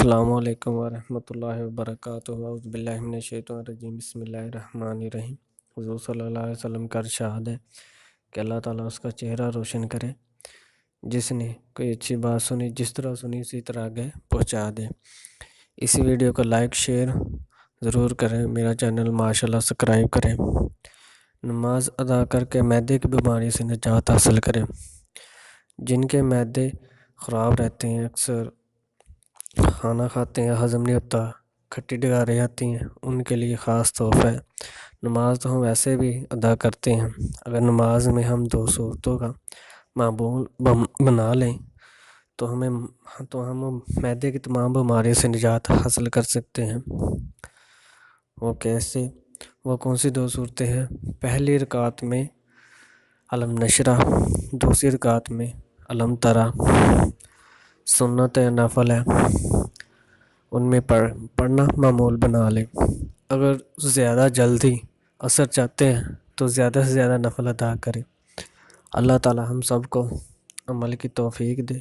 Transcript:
السلام علیکم ورحمۃ اللہ وبرکاتہ۔ اعوذ باللہ من الشیطان الرجیم، بسم اللہ الرحمن الرحیم۔ حضور صلی اللہ علیہ وسلم کا ارشاد ہے کہ اللہ تعالیٰ اس کا چہرہ روشن کرے جس نے کوئی اچھی بات سنی، جس طرح سنی اسی طرح آگے پہنچا دے۔ اسی ویڈیو کو لائک شیئر ضرور کریں، میرا چینل ماشاءاللہ سبسکرائب کریں۔ نماز ادا کر کے معدے کی بیماری سے نجات حاصل کریں۔ جن کے معدے خراب رہتے ہیں، اکثر کھانا کھاتے ہیں ہضم نہیں ہوتا، کھٹی ڈگاریں آتی ہیں، ان کے لیے خاص تحفہ ہے۔ نماز تو ہم ویسے بھی ادا کرتے ہیں، اگر نماز میں ہم 2 صورتوں کا معمول بنا لیں تو ہم معدے کی تمام بیماریوں سے نجات حاصل کر سکتے ہیں۔ وہ کیسے؟ وہ کون سی 2 صورتیں ہیں؟ پہلی رکعت میں علم نشرہ، دوسری رکعت میں علم ترى، سنت نفل ہے، ان میں پڑھنا معمول بنا لیں۔ اگر زیادہ جلدی اثر چاہتے ہیں تو زیادہ سے زیادہ نفل ادا کریں۔ اللہ تعالی ہم سب کو عمل کی توفیق دے۔